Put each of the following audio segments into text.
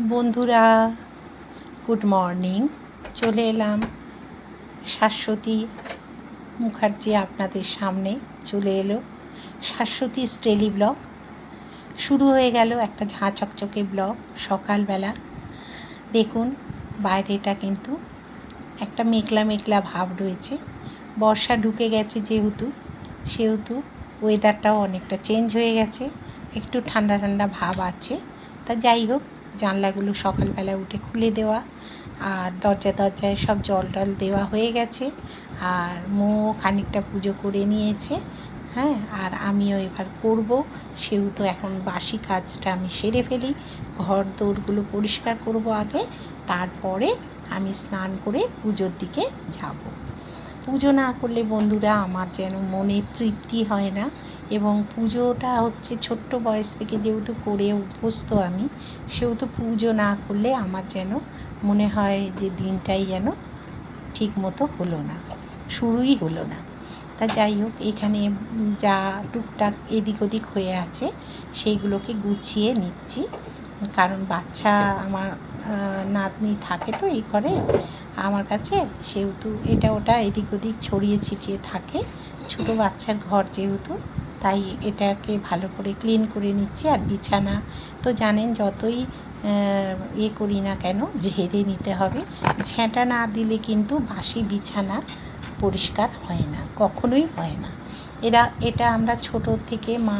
বন্ধুরা, good morning. চলে এলাম শাশ্বতী মুখার্জি আপনাদের সামনে। চলে এলো শাশ্বতী ডেইলি ব্লগ। শুরু হয়ে গেল একটা ঝাঁ চকচকে ব্লগ সকালবেলা। দেখুন বাইরেটা কিন্তু একটা মেঘলা মেঘলা ভাব রয়েছে। বর্ষা ঢুকে গেছে সেহেতু ওয়েদারটাও অনেকটা চেঞ্জ হয়ে গেছে, একটু ঠান্ডা ঠান্ডা ভাব আছে। তা যাই হোক, জানলাগুলো সকালবেলা উঠে খুলে দেওয়া, আর দরজায় সব জল টল দেওয়া হয়ে গেছে। আর খানিকটা পুজো করে নিয়েছে, হ্যাঁ, আর আমিও এবার করব। সেহেতু এখন বাসি কাজটা আমি সেরে ফেলি। ঘর দোরগুলো পরিষ্কার করব আগে, তারপরে আমি স্নান করে পুজোর দিকে যাব। পুজো না করলে বন্ধুরা আমার যেন মনে তৃপ্তি হয় না। এবং পুজোটা হচ্ছে ছোট্ট বয়স থেকে যেহেতু করে অভ্যস্ত আমি, সেহেতু পুজো না করলে আমার যেন মনে হয় যে দিনটাই যেন ঠিক মতো হলো না, শুরুই হলো না। তা যাই হোক, এখানে যা টুকটাক এদিক ওদিক হয়ে আছে সেইগুলোকে গুছিয়ে নিচ্ছি। কারণ বাচ্চা আমার নাতনি থাকে তো এই ঘরে আমার কাছে, সেহেতু এটা ওটা এদিক ওদিক ছড়িয়ে ছিটিয়ে থাকে। ছোটো বাচ্চার ঘর যেহেতু, তাই এটাকে ভালো করে ক্লিন করে নিচ্ছি। আর বিছানা তো জানেন, যতই করি না কেন ঝেড়ে নিতে হবে। ঝেঁটা না দিলে কিন্তু বাসি বিছানা পরিষ্কার হয় না, কখনোই হয় না। এটা আমরা ছোট থেকে মা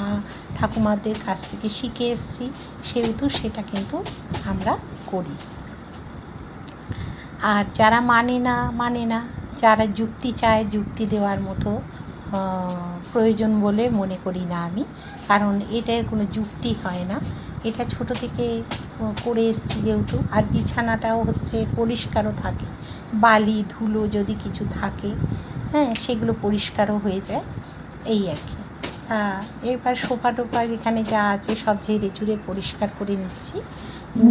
ঠাকুমাদের কাছ থেকে শিখে এসেছি, সেহেতু সেটা কিন্তু আমরা করি। আর যারা মানে না, যারা যুক্তি চায়, যুক্তি দেওয়ার মতো প্রয়োজন বলে মনে করি না আমি। কারণ এটার কোনো যুক্তি হয় না, এটা ছোট থেকে করে এসেছি যেহেতু। আর বিছানাটাও হচ্ছে পরিষ্কারও থাকে, বালি ধুলো যদি কিছু থাকে, হ্যাঁ, সেগুলো পরিষ্কারও হয়ে যায়, এই আর কি। এবার সোফা টোফা যেখানে যা আছে সব ঝেড়ে চুড়ে পরিষ্কার করে নিচ্ছি।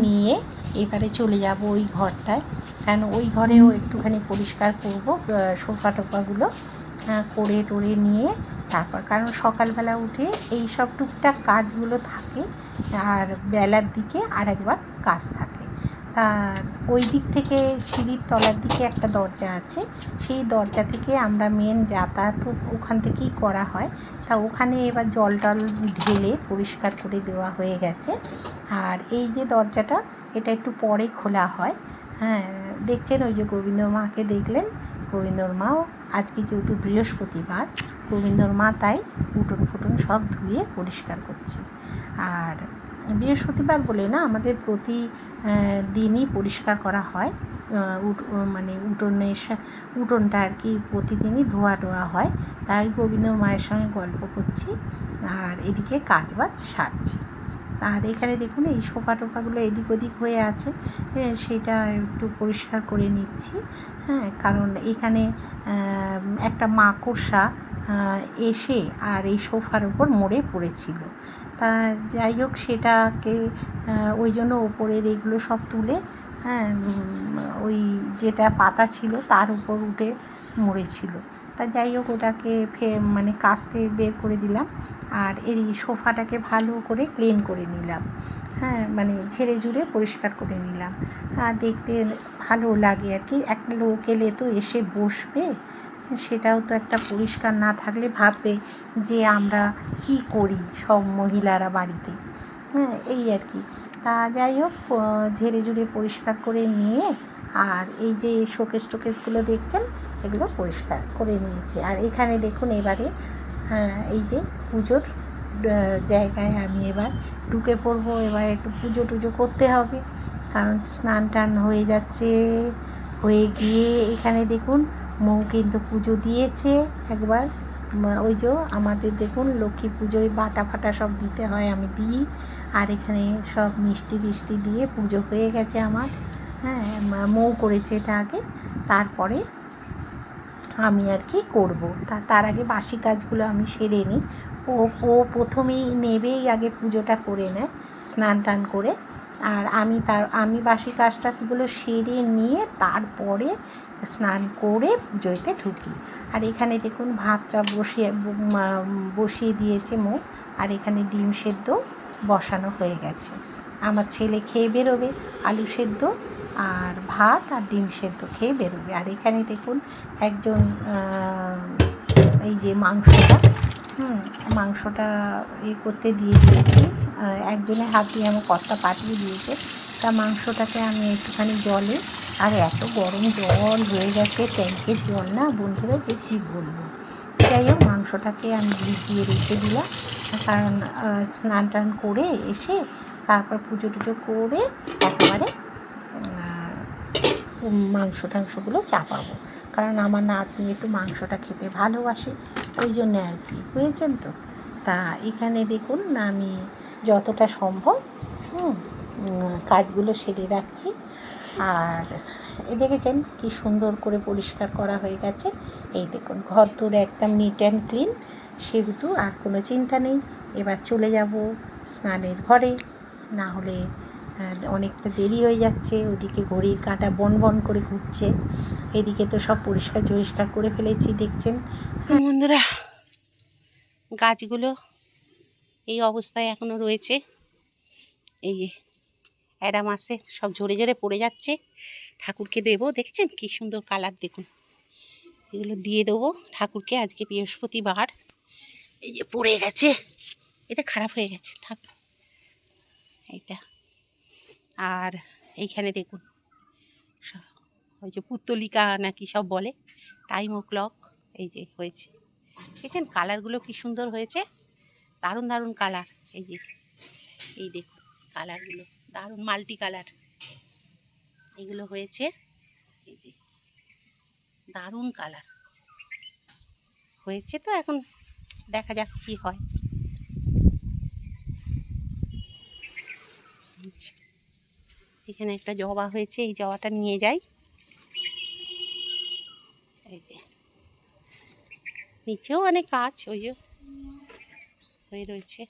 নিয়ে এবারে চলে যাব ওই ঘরটায়, কারণ ওই ঘরেও একটুখানি পরিষ্কার করব সোফা টোফাগুলো করে টোরে নিয়ে তারপর। কারণ সকালবেলা উঠে এই সব টুকটাক কাজগুলো থাকে, আর বেলার দিকে আরেকবার কাজ থাকে। ওই দিক থেকে সিঁড়ির তলার দিকে একটা দরজা আছে, সেই দরজা থেকে আমরা মেন যাতায়াত ওখান থেকেই করা হয়। তা ওখানে এবার জল টল ঢেলে পরিষ্কার করে দেওয়া হয়ে গেছে। আর এই যে দরজাটা, এটা একটু পরে খোলা হয়, হ্যাঁ। দেখছেন ওই যে গোবিন্দর মাকে দেখলেন, গোবিন্দর মাও আজকে যেহেতু বৃহস্পতিবার, গোবিন্দর মা তাই উঠোন ফুটন সব ধুয়ে পরিষ্কার করছে। আর বৃহস্পতিবার বলে না, আমাদের প্রতি দিনই পরিষ্কার করা হয়, মানে উঠোনটা আর কি প্রতিদিনই ধোয়া টোয়া হয়। তাই গোবিন্দর মায়ের সঙ্গে গল্প করছি আর এদিকে কাজবাজ সারছি। আর এখানে দেখুন এই সোফা টোফাগুলো এদিক ওদিক হয়ে আছে, সেটা একটু পরিষ্কার করে নিচ্ছি, হ্যাঁ। কারণ এখানে একটা মাকড়সা এসে আর এই সোফার ওপর মরে পড়েছিল। তা যাই হোক, সেটাকে ওই জন্য ওপরের এগুলো সব তুলে, হ্যাঁ, ওই যেটা পাতা ছিল তার উপর উঠে মরেছিল। তা যাই হোক, ওটাকে মানে কাস্তে বের করে দিলাম। আর এই সোফাটাকে ভালো করে ক্লিন করে নিলাম, হ্যাঁ, মানে ঝেড়ে ঝুড়ে পরিষ্কার করে নিলাম। আর দেখতে ভালো লাগে আর কি। একটা লোক এলে তো এসে বসবে, সেটাও তো একটা পরিষ্কার না থাকলে ভাববে যে আমরা কি করি সব মহিলারা বাড়িতে, হ্যাঁ, এই আর কি। তা যাই হোক, ঝেড়ে ঝুড়ে পরিষ্কার করে নিয়ে, আর এই যে শোকেসগুলো দেখছেন, এগুলো পরিষ্কার করে নিয়েছি। আর এখানে দেখুন এবারে এই যে পুজোর জায়গায় আমি এবার ঢুকে পড়বো। এবার একটু পুজো টুজো করতে হবে, কারণ স্নান টান হয়ে যাচ্ছে। হয়ে গিয়ে এখানে দেখুন মৌ কিন্তু পুজো দিয়েছে একবার। ওই যে আমাদের দেখুন লক্ষ্মী পুজোয় বাটা ফাটা সব দিতে হয়, আমি দিই। আর এখানে সব মিষ্টি টিষ্টি দিয়ে পুজো হয়ে গেছে আমার, হ্যাঁ। মৌ করেছে এটা আগে, তারপরে আমি আর কি করবো। তার আগে বাসি কাজগুলো আমি সেরে নিই। ও প্রথমেই নেবেই আগে পুজোটা করে নেয় স্নান টান করে। আর আমি বাসি কাজটাগুলো সেরে নিয়ে তারপরে স্নান করে পুজোতে ঢুকি। আর এখানে দেখুন ভাতটা বসিয়ে দিয়েছে মৌ, আর এখানে ডিম সেদ্ধ বসানো হয়ে গেছে। আমার ছেলে খেয়ে বেরোবে আলু সেদ্ধ আর ভাত আর ডিম সেদ্ধ খেয়ে বেরোবে। আর এখানে দেখুন একজন এই যে মাংসটা করতে দিয়ে দিয়েছি। একজনের হাত দিয়ে আমার কর্তা পাঠিয়ে দিয়েছে। তা মাংসটাকে আমি একটুখানি জলে, আর এত গরম জল হয়ে গেছে, ট্যাঙ্কের জল না বন্ধুরা, যে কী বলবো। যাই হোক, মাংসটাকে আমি ভিজিয়ে রেখে দিলাম, কারণ স্নান টান করে এসে তারপর পুজো টুজো করে একেবারে মাংসগুলো চাপাবো। কারণ আমার নাতনি একটু মাংসটা খেতে ভালোবাসে, ওই জন্য আর কি, বুঝেছেন তো। তা এখানে দেখুন আমি যতটা সম্ভব কাজগুলো সেরে রাখছি। আর দেখেছেন কি সুন্দর করে পরিষ্কার করা হয়ে গেছে। এই দেখুন ঘর দোর একদম নিট অ্যান্ড ক্লিন, সেহেতু আর কোনো চিন্তা নেই। এবার চলে যাব স্নানের ঘরে, না হলে অনেকটা দেরি হয়ে যাচ্ছে। ওদিকে ঘড়ির কাঁটা বন করে ঘুরছে, এদিকে তো সব পরিষ্কার করে ফেলেছি, দেখছেন বন্ধুরা। গাছগুলো এই অবস্থায় এখনও রয়েছে, এই যে অ্যাডাম আসে, সব ঝরে পড়ে যাচ্ছে। ঠাকুরকে দেবো, দেখছেন কি সুন্দর কালার, দেখুন এগুলো দিয়ে দেবো ঠাকুরকে। আজকে বৃহস্পতিবার, এই যে পড়ে গেছে, এটা খারাপ হয়ে গেছে, থাক এইটা। আর এইখানে দেখুন ওই যে পুত্তলিকা নাকি সব বলে, টাইম ও ক্লক, এই যে হয়েছে, দেখছেন কালারগুলো কি সুন্দর হয়েছে, দারুণ কালার। এই যে এই দেখুন কালারগুলো দারুণ মাল্টি কালার এগুলো হয়েছে, এই যে দারুণ কালার হয়েছে। তো এখন দেখা যাক কি হয়। এখানে একটা জবা হয়েছে, এই জবাটা নিয়ে যাই। এই যে নিচেও অনেক গাছ ওই যে হয়ে রয়েছে,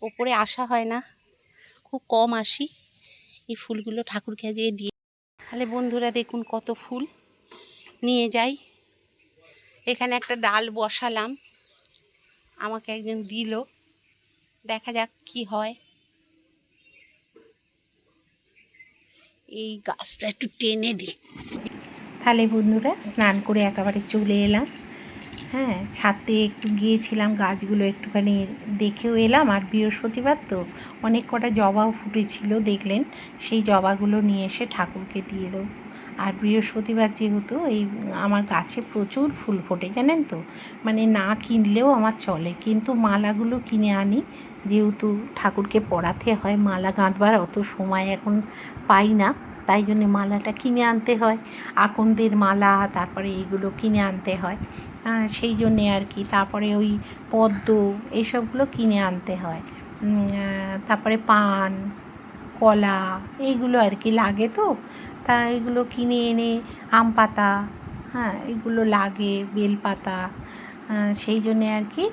ওপরে আসা হয় না, খুব কম আসি। এই ফুলগুলো ঠাকুরকে দিয়ে দিয়ে, তাহলে বন্ধুরা দেখুন কত ফুল নিয়ে যাই। এখানে একটা ডাল বসালাম, আমাকে একজন দিল, দেখা যাক কি হয়। এই গাছটা একটু টেনে দিই। তাহলে বন্ধুরা স্নান করে একেবারে চলে এলাম। হ্যাঁ, ছাদে একটু গিয়েছিলাম, গাছগুলো একটুখানি দেখেও এলাম। আর বৃহস্পতিবার তো অনেক কটা জবাও ফুটেছিল, দেখলেন, সেই জবাগুলো নিয়ে এসে ঠাকুরকে দিয়ে দেবো। আর বৃহস্পতিবার যেহেতু এই আমার গাছে প্রচুর ফুল ফোটে, জানেন তো, মানে না কিনলেও আমার চলে। কিন্তু মালাগুলো কিনে আনি, যেহেতু ঠাকুরকে পরাতে হয়, মালা গাঁথবার অত সময় এখন পাই না, তাই জন্যে মালাটা কিনে আনতে হয়। আকন্দের মালা, তারপরে এইগুলো কিনে আনতে হয়, সেই জন্যে আর কি। তারপরে ওই পদ্ম, এইসবগুলো কিনে আনতে হয়। তারপরে পান, কলা, এইগুলো আর কি লাগে। তো তা এগুলো কিনে এনে, আম পাতা, এগুলো লাগে, বেলপাতা, সেই জন্যে আর কি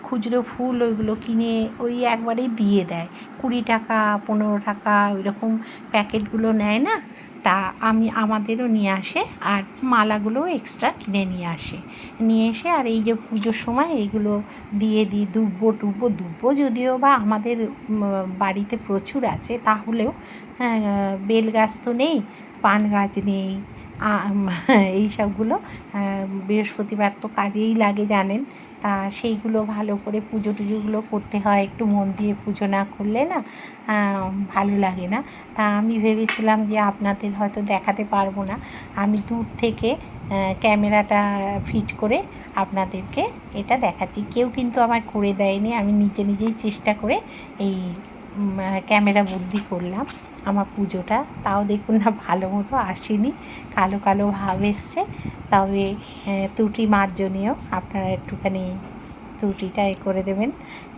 খুচরো ফুল ওইগুলো কিনে ওই একবারেই দিয়ে দেয়, 20 টাকা 15 টাকা ওই রকম প্যাকেটগুলো নেয় না। তা আমাদেরও নিয়ে আসে, আর মালাগুলো এক্সট্রা কিনে নিয়ে এসে আর এই যে পুজোর সময় এইগুলো দিয়ে দিই। দুব্বো যদিও বা আমাদের বাড়িতে প্রচুর আছে, তাহলেও বেল গাছ তো নেই, পান গাছ নেই, এই সবগুলো বৃহস্পতিবার তো কাজেই লাগে, জানেন। তা সেইগুলো ভালো করে পুজো টুজোগুলো করতে হয়, একটু মন দিয়ে পুজো না করলে না ভালো লাগে না। তা আমি ভেবেছিলাম যে আপনাদের হয়তো দেখাতে পারবো না, আমি দূর থেকে ক্যামেরাটা ফিট করে আপনাদেরকে এটা দেখাচ্ছি। কেউ কিন্তু আমায় করে দেয়নি, আমি নিজেই চেষ্টা করে এই ক্যামেরা বন্দি করলাম আমার পুজোটা। তাও দেখুন না, ভালো মতো আসেনি, কালো ভাব এসছে। তবে ত্রুটি মার্জনীয়, আপনারা একটুখানি ত্রুটিটা করে দেবেন,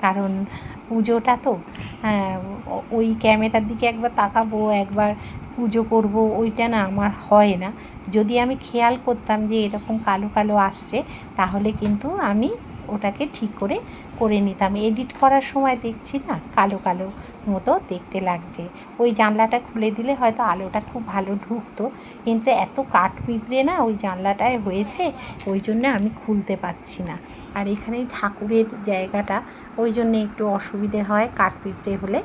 কারণ পুজোটা তো ওই ক্যামেরার দিকে একবার তাকাবো, একবার পুজো করব, ওইটা না আমার হয় না। যদি আমি খেয়াল করতাম যে এরকম কালো আসছে, তাহলে কিন্তু আমি ওটাকে ঠিক করে নিতাম। এডিট করার সময় দেখছি না কালো মতো দেখতে লাগছে। ওই জানলাটা খুলে দিলে হয়তো আলোটা খুব ভালো ঢুকতো, কিন্তু এত কাঠ পিঁপড়ে না ওই জানলাটায় হয়েছে, ওই জন্য আমি খুলতে পারছি না। আর এখানেই ঠাকুরের জায়গাটা, ওই জন্য একটু অসুবিধে হয় কাঠ পিঁপড়ে হলে।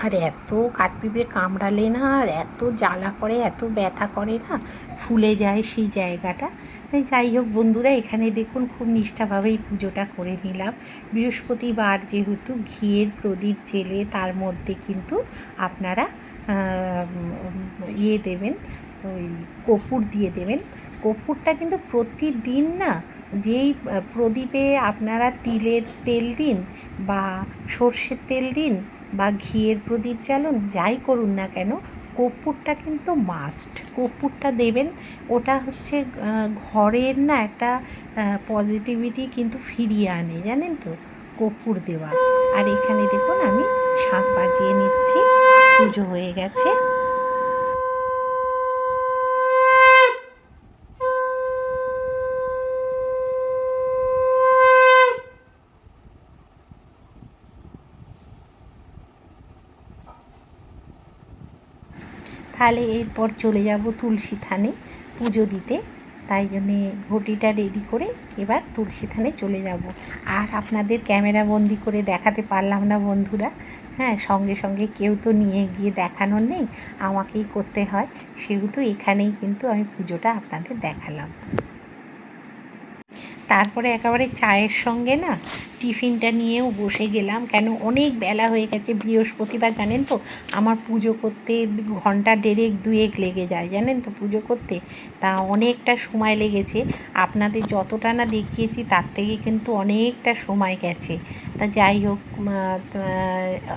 আর এত কাঠপিঁপড়ে কামড়ালে না, আর এত জ্বালা করে, এত ব্যথা করে না, ফুলে যায় সেই জায়গাটা। যাই হোক বন্ধুরা, এখানে দেখুন খুব নিষ্ঠাভাবেই পুজোটা করে নিলাম। বৃহস্পতিবার যেহেতু ঘিয়ের প্রদীপ জেলে তার মধ্যে কিন্তু আপনারা ইয়ে দেবেন, ওই কর্পূর দিয়ে দেবেন। কর্পূরটা কিন্তু প্রতিদিন না, যেই প্রদীপে আপনারা তিলের তেল দিন বা সর্ষের তেল দিন বা ঘিয়ের প্রদীপ জ্বালুন, যাই করুন না কেন, কর্পূরটা কিন্তু মাস্ট, কর্পূরটা দেবেন। ওটা হচ্ছে ঘরের না একটা পজিটিভিটি কিন্তু ফিরিয়ে আনে, জানেন তো, কর্পূর দেওয়া। আর এখানে দেখুন আমি শাঁখ বাজিয়ে নিচ্ছি, পুজো হয়ে গেছে। তাহলে এরপর চলে যাব তুলসী থানে পুজো দিতে, তাই জন্যে ঘটিটা রেডি করে এবার তুলসী থানে চলে যাব। আর আপনাদের ক্যামেরা বন্দি করে দেখাতে পারলাম না বন্ধুরা, হ্যাঁ, সঙ্গে সঙ্গে কেউ তো নিয়ে গিয়ে দেখানোর নেই, আমাকেই করতে হয়, সেহেতু এখানেই কিন্তু আমি পুজোটা আপনাদের দেখালাম। তারপরে একেবারে চায়ের সঙ্গে না টিফিনটা নিয়েও বসে গেলাম, কেন অনেক বেলা হয়ে গেছে। বৃহস্পতিবার জানেন তো আমার পুজো করতে ঘন্টা দেড়েক দুয়েক লেগে যায়, জানেন তো, পুজো করতে, তা অনেকটা সময় লেগেছে। আপনাদের যতটা না দেখিয়েছি তার থেকে কিন্তু অনেকটা সময় গেছে। তা যাই হোক,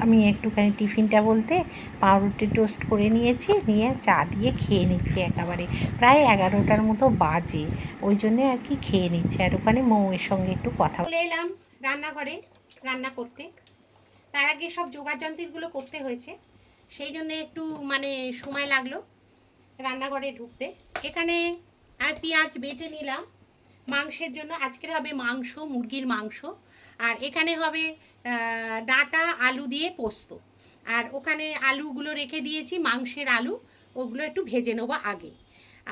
আমি একটুখানি টিফিনটা বলতে পাউরুটি টোস্ট করে নিয়েছি, নিয়ে চা দিয়ে খেয়ে নিচ্ছি। একেবারে প্রায় 11টার মতো বাজে, ওই জন্যে আর কি খেয়ে নিচ্ছি। আর ওখানে মৌয়ের সঙ্গে একটু কথা বলে এলাম রান্নাঘরে রান্না করতে। তার আগে সব যোগাযন্ত্রগুলো করতে হয়েছে, সেই জন্য একটু মানে সময় লাগলো রান্নাঘরে ঢুকতে। এখানে আর পেঁয়াজ বেটে নিলাম মাংসের জন্য। আজকের হবে মাংস, মুরগির মাংস। আর এখানে হবে ডাঁটা আলু দিয়ে পোস্ত। আর ওখানে আলুগুলো রেখে দিয়েছি, মাংসের আলু, ওগুলো একটু ভেজে নেবো আগে।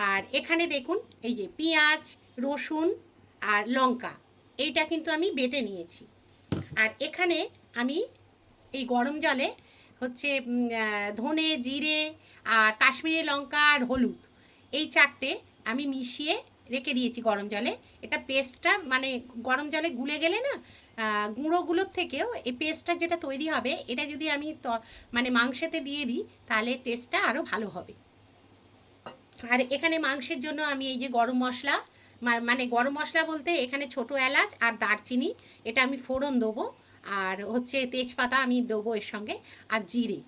আর এখানে দেখুন এই যে পেঁয়াজ, রসুন আর লঙ্কা, এইটা কিন্তু আমি বেটে নিয়েছি। আর এখানে আমি এই গরম জলে হচ্ছে ধনে, জিরে আর কাশ্মীরি লঙ্কা আর হলুদ, এই চারটে আমি মিশিয়ে রেখে দিয়েছি গরম জলে। এটা পেস্টটা মানে গরম জলে গুলে গেলে না গুঁড়োগুলোর থেকেও এই পেস্টটা যেটা তৈরি হবে, এটা যদি আমি মানে মাংসেতে দিয়ে দিই তাহলে টেস্টটা আরও ভালো হবে। আর এখানে মাংসের জন্য আমি এই যে গরম মশলা, মানে গরম মশলা বলতে এখানে ছোটো এলাচ আর দারচিনি, এটা আমি ফোড়ন দেবো। আর হচ্ছে তেজপাতা আমি দেবো এর সঙ্গে, আর জিরে।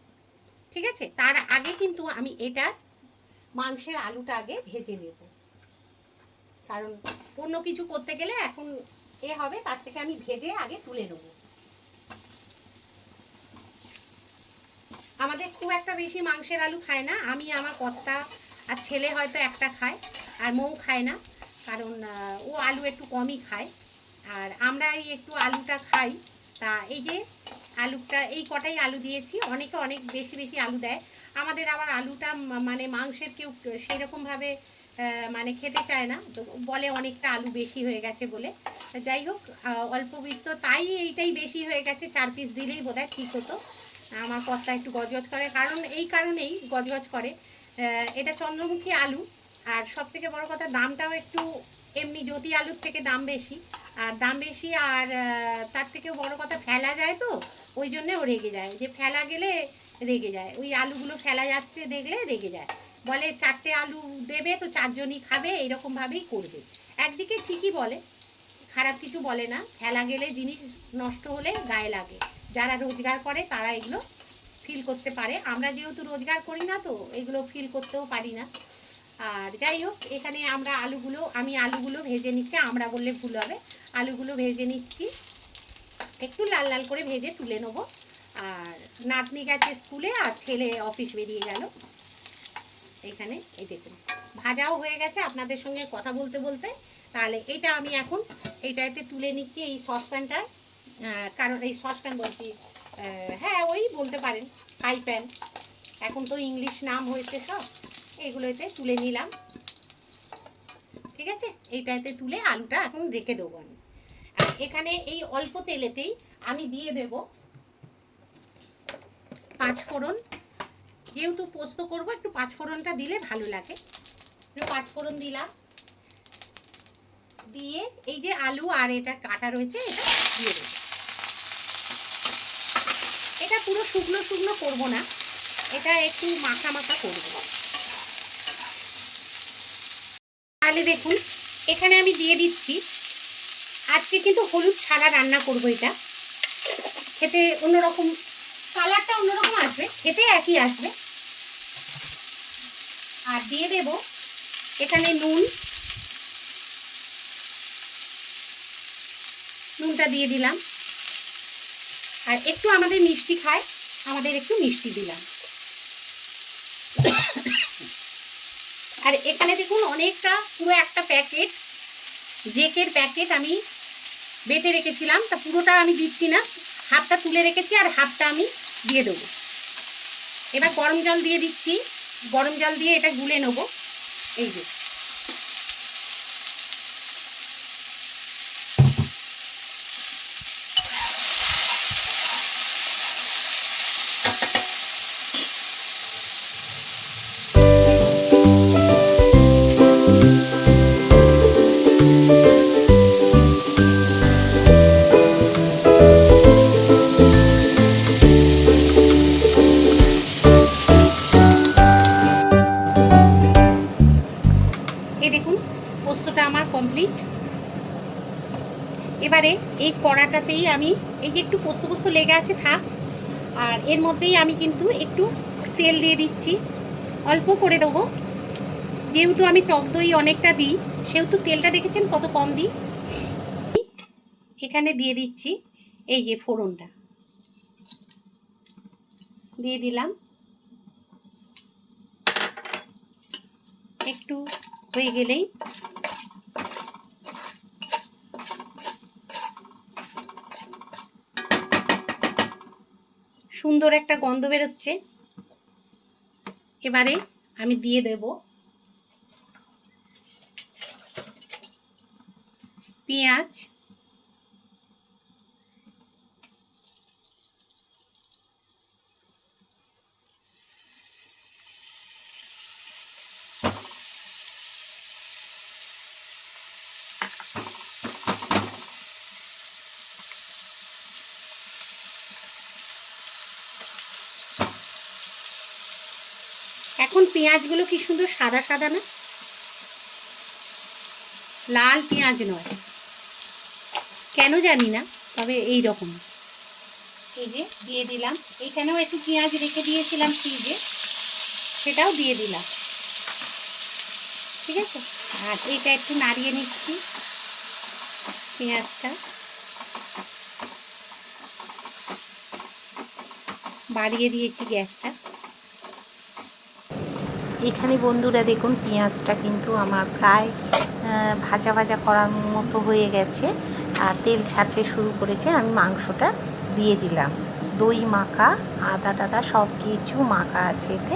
ঠিক আছে, তার আগে কিন্তু আমি এটা মাংসের আলুটা আগে ভেজে নেব, কারণ অন্য কিছু করতে গেলে এখন হবে, তার থেকে আমি ভেজে আগে তুলে নেব। আমাদের খুব একটা বেশি মাংসের আলু খায় না, আমি, আমার কর্তা আর ছেলে হয়তো একটা খায়, আর মৌ খায় না, কারণ ও আলু একটু কমই খায়। আর আমরা এই একটু আলুটা খাই। তা এই যে আলুটা, এই কটাই আলু দিয়েছি, অনেকে অনেক বেশি বেশি আলু দেয়। আমাদের আবার আলুটা মানে মাংসের কেউ সেরকমভাবে মানে খেতে চায় না, তো বলে অনেকটা আলু বেশি হয়ে গেছে বলে। যাই হোক, অল্প বিস্তর তাই এইটাই বেশি হয়ে গেছে, 4 পিস দিলেই বোধহয় ঠিক হতো। আমার কর্তা একটু গজগজ করে, কারণ এই কারণেই গজগজ করে, এটা চন্দ্রমুখী আলু। আর সব থেকে বড় কথা, দামটাও একটু এমনি জ্যোতি আলুর থেকে দাম বেশি। আর দাম বেশি, আর তার থেকেও বড় কথা ফেলা যায়, তো ওই জন্যে ও রেগে যায়, যে ফেলা গেলে রেগে যায়, ওই আলুগুলো ফেলা যাচ্ছে দেখলে রেগে যায়, বলে 4টে আলু দেবে তো 4 জনই খাবে, এইরকমভাবেই করবে। একদিকে ঠিকই বলে, খারাপ কিছু বলে না, ফেলা গেলে জিনিস নষ্ট হলে গায়ে লাগে। যারা রোজগার করে তারা এগুলো ফিল করতে পারে, আমরা যেহেতু রোজগার করি না তো এগুলো ফিল করতেও পারি না। আর যাই হোক, এখানে আমি আলুগুলো ভেজে নিচ্ছি, আমরা বললে ভুল হবে, আলুগুলো ভেজে নিচ্ছি, একটু লাল লাল করে ভেজে তুলে নেব। আর নাতনি গেছে স্কুলে, আর ছেলে অফিস বেরিয়ে গেল। এখানে এই দেখুন ভাজাও হয়ে গেছে আপনাদের সঙ্গে কথা বলতে বলতে। তাহলে এটা আমি এখন এইটাতে তুলে নিচ্ছি এই সসপ্যানটায়, কারণ এই সসপ্যান বলছি, হ্যাঁ ওই বলতে পারেন ফ্রাই প্যান, এখন তো ইংলিশ নাম হয়েছে সব, এগুলোতে তুলে নিলাম। ঠিক আছে, এইটাতে তুলে আলুটা এখন রেখে দেবো আমি। আর এখানে এই অল্প তেলেতেই আমি দিয়ে দেব পাঁচ ফোড়ন, যেহেতু পোস্ত করব একটু পাঁচ ফোড়নটা দিলে ভালো লাগে, একটু পাঁচ ফোড়ন দিলাম। দিয়ে এই যে আলু আর এটা কাটা রয়েছে এটা দিয়ে দেবো। এটা পুরো শুকনো শুকনো করবো না, এটা একটু মাখা মাখা করব। তাহলে দেখুন এখানে আমি দিয়ে দিচ্ছি, আজকে কিন্তু হলুদ ছাড়া রান্না করব। এটা খেতে অন্যরকম, কালারটা অন্যরকম আসবে, খেতে একই আসবে। আর দিয়ে দেব এখানে নুনটা দিয়ে দিলাম। আর একটু আমাদের মিষ্টি খায়, আমাদের একটু মিষ্টি দিলাম। আর এখানে দেখুন অনেকটা, পুরো একটা প্যাকেট জেকের প্যাকেট আমি বেটে রেখেছিলাম, তা পুরোটা আমি দিচ্ছি না, হাফটা তুলে রেখেছি আর হাফটা আমি দিয়ে দেবো। এবার গরম জল দিয়ে দিচ্ছি, গরম জল দিয়ে এটা গুলে নেব। এই যে দেখুন পোস্তটা আমার কমপ্লিট। এবারে এই কড়াটাতেই আমি এই যে একটু পোস্ত পোস্ত লেগে আছে থাক, আর এর মধ্যেই আমি কিন্তু একটু তেল দিয়ে দিচ্ছি, অল্প করে দেবো। যেহেতু আমি টক দই অনেকটা দিই, সেহেতু তেলটা দেখেছেন কত কম দিই। এখানে দিয়ে দিচ্ছি এই যে ফোড়নটা দিয়ে দিলাম, একটু হয়ে গেলেই সুন্দর একটা গন্ধ বেরোচ্ছে। এবারে আমি দিয়ে দেব পেঁয়াজ, এখন পেঁয়াজগুলো কি সুন্দর সাদা সাদা না, লাল পেঁয়াজ নয়, কেন জানি না, তবে এই রকম। এই যে দিয়ে দিলাম, এইখানেও একটু পেঁয়াজ রেখে দিয়েছিলাম ফ্রিজে, সেটাও দিয়ে দিলাম। ঠিক আছে, আর এইটা একটু নাড়িয়ে নিচ্ছি পেঁয়াজটা, বাড়িয়ে দিয়েছি গ্যাসটা। এখানে বন্ধুরা দেখুন পেঁয়াজটা কিন্তু আমার প্রায় ভাজা ভাজা করার মতো হয়ে গেছে, আর তেল ছাড়তে শুরু করেছে। আমি মাংসটা দিয়ে দিলাম, দই মাখা, আদা টাদা সব কিছু মাখা আছে এতে।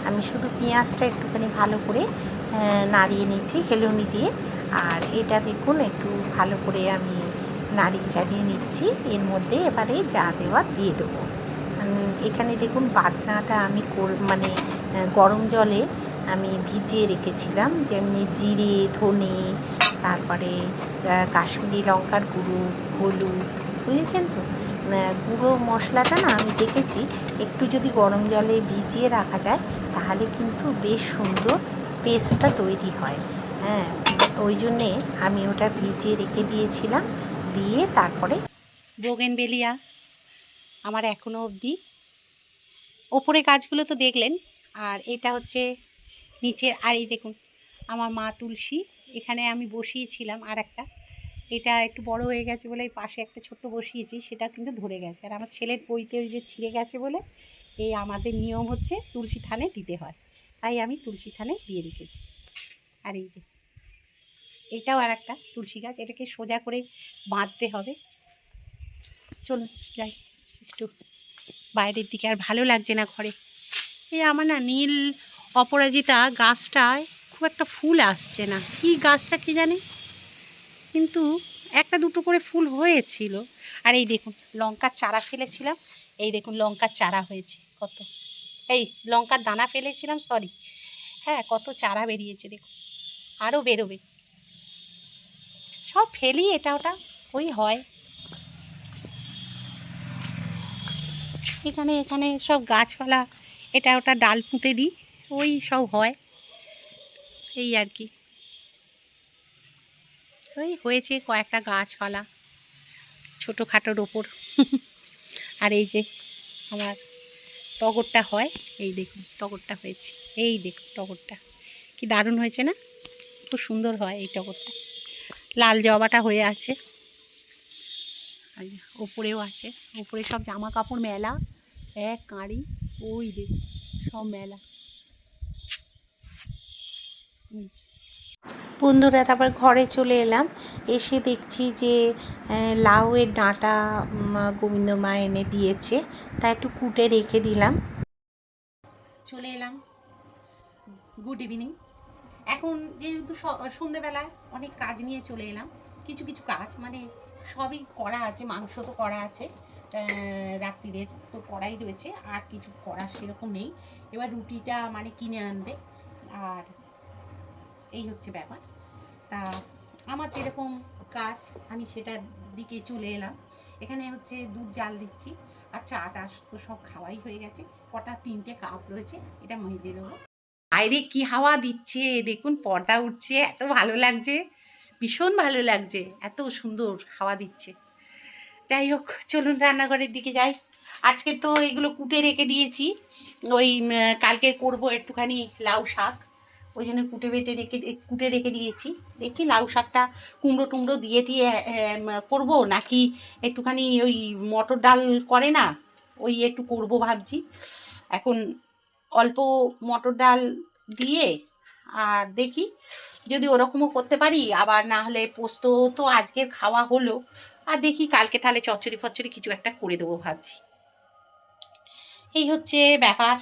আমি শুধু পেঁয়াজটা একটুখানি ভালো করে নাড়িয়ে নিচ্ছি হেলুনি দিয়ে। আর এটা দেখুন একটু ভালো করে আমি নাড়িয়ে চাড়িয়ে নিচ্ছি। এর মধ্যে এবারে যা দেওয়ার দিয়ে দেবো। এখানে দেখুন বাটনাটা আমি মানে গরম জলে আমি ভিজিয়ে রেখেছিলাম, যেমনি জিরে, ধনে, তারপরে কাশ্মীরি লঙ্কার গুঁড়ো, হলুদ, বুঝেছেন তো। গুঁড়ো মশলাটা না আমি দেখেছি একটু যদি গরম জলে ভিজিয়ে রাখা যায় তাহলে কিন্তু বেশ সুন্দর পেস্টটা তৈরি হয়। হ্যাঁ, ওই জন্যে আমি ওটা ভিজিয়ে রেখে দিয়েছিলাম। দিয়ে তারপরে বোগেনভেলিয়া আমার এখনও অবধি, ওপরে গাছগুলো তো দেখলেন, আর এটা হচ্ছে নিচে। আর এই দেখুন আমার মা তুলসী এখানে আমি বসিয়েছিলাম, আর একটা এটা একটু বড় হয়ে গেছে বলে এই পাশে একটা ছোট্ট বসিয়েছি, সেটা কিন্তু ধরে গেছে। আর আমার ছেলের বইতে ওই যে ছিঁড়ে গেছে বলে এই আমাদের নিয়ম হচ্ছে তুলসী থানে দিতে হয়, তাই আমি তুলসী থানে দিয়ে রেখেছি। আর এই যে এটাও আর একটা তুলসী গাছ, এটাকে সোজা করে বাঁধতে হবে। চলুন যাই একটু বাইরের দিকে, আর ভালো লাগছে না ঘরে। এই আমার না নীল অপরাজিতা গাছটায় খুব একটা ফুল আসছে না, কি গাছটা কি জানি, কিন্তু একটা দুটো করে ফুল হয়েছিল। আর এই দেখুন লঙ্কার চারা ফেলেছিলাম, এই দেখুন লঙ্কার চারা হয়েছে, কত, এই লঙ্কার দানা ফেলেছিলাম, সরি, হ্যাঁ কত চারা বেরিয়েছে দেখো, আরও বেরোবে, সব ফেলি এটা ওটা, ওই হয় এখানে এখানে সব গাছপালা, এটা ওটা ডাল পুঁতে দিই, ওই সব হয়, এই আর কি। ওই হয়েছে কয়েকটা গাছপালা ছোটোখাটোর ওপর। আর এই যে আমার টগরটা হয়, এই দেখুন টগরটা হয়েছে, এই দেখুন টগরটা কি দারুণ হয়েছে না, খুব সুন্দর হয় এই টগরটা। লাল জবাটা হয়ে আছে, ওপরেও আছে, ওপরে সব জামা কাপড় মেলা, এক কাঁড়ি, ওই দেখুন সব মেলা। বন্ধুরা তারপর ঘরে চলে এলাম, এসে দেখছি যে লাউয়ের ডাঁটা গোবিন্দ মা এনে দিয়েছে, তা একটু কুটে রেখে দিলাম। চলে এলাম, গুড ইভিনিং। এখন যেহেতু সন্ধেবেলায় অনেক কাজ নিয়ে চলে এলাম, কিছু কিছু কাজ মানে সবই করা আছে, মাংস তো করা আছে, রাত্রিরের তো করাই রয়েছে, আর কিছু করার সেরকম নেই। এবার রুটিটা মানে কিনে আনবে, আর এই হচ্ছে ব্যাপার। তা আমার যেরকম কাজ আমি সেটার দিকে চলে এলাম। এখানে হচ্ছে দুধ জাল দিচ্ছি, আর চাটা তো সব খাওয়াই হয়ে গেছে, কটা 3টে কাপ রয়েছে, এটা মেজে দেবো। বাইরে কি হাওয়া দিচ্ছে দেখুন, পর্দা উঠছে, এত ভালো লাগছে, ভীষণ ভালো লাগছে, এত সুন্দর হাওয়া দিচ্ছে। যাই হোক চলুন রান্নাঘরের দিকে যাই। আজকে তো এগুলো কুটে রেখে দিয়েছি, ওই কালকে করব একটুখানি লাউ শাক, ওই জন্য কুটে রেখে দিয়েছি। দেখি লাউ শাকটা কুমড়ো টুমড়ো দিয়ে করবো, নাকি একটুখানি ওই মটর ডাল করে না, ওই একটু করব ভাবছি। এখন অল্প মটর ডাল দিয়ে, আর দেখি যদি ওরকমও করতে পারি, আবার না হলে পোস্ত তো আজকের খাওয়া হলো, আর দেখি কালকে তাহলে চচ্চড়ি ফচ্চড়ি কিছু একটা করে দেবো ভাবছি। এই হচ্ছে ব্যাপার,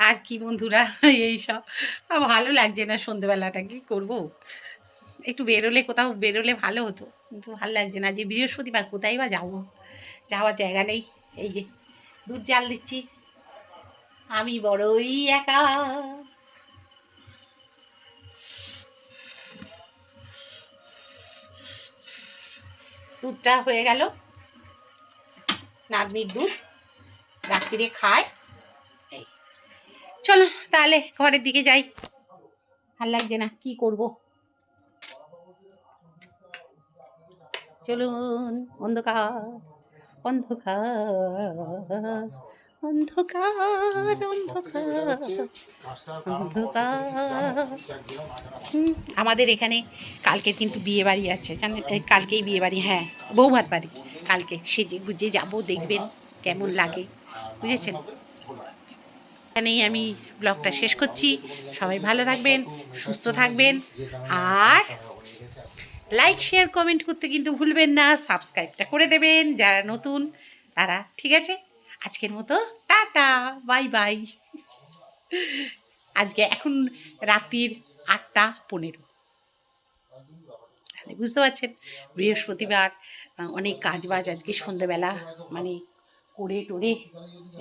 আর কি বন্ধুরা, এই সব ভালো লাগছে না সন্ধেবেলাটা, কি করব, একটু বেরোলে, কোথাও বেরোলে ভালো হতো, কিন্তু ভালো লাগছে না, যে বৃহস্পতিবার কোথায় বা যাবো, যাওয়ার জায়গা নেই। এই যে দুধ জাল দিচ্ছি, আমি বড়ই একা। দুধটা হয়ে গেল, নাতনির দুধ, রাত্রিরে খায়। এই চলো তাহলে ঘরের দিকে যাই, ভাল লাগছে না, কি করব, চলুন। অন্ধকার অন্ধকার অন্ধকার অন্ধকার অন্ধকার। আমাদের এখানে কালকে কিন্তু বিয়ে বাড়ি আছে জানেন, কালকেই বিয়ে বাড়ি, হ্যাঁ বৌভাত বাড়ি, কালকে সেজে গুজে যাবো, দেখবেন কেমন লাগে, বুঝেছেন। এখানেই আমি ব্লগটা শেষ করছি, সবাই ভালো থাকবেন, সুস্থ থাকবেন, আর লাইক শেয়ার কমেন্ট করতে কিন্তু ভুলবেন না, সাবস্ক্রাইবটা করে দেবেন যারা নতুন তারা, ঠিক আছে। আজকের মতো টাটা, বাই বাই। আজকে এখন রাত্রির 8:15, তাহলে বুঝতে পারছেন বৃহস্পতিবার, অনেক কাজ বাজ আজকে সন্ধ্যেবেলা মানে করে টোরে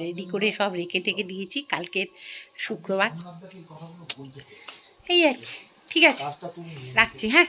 রেডি করে সব রেখে টেকে দিয়েছি, কালকের শুক্রবার, এই আর কি। ঠিক আছে, রাখছি, হ্যাঁ।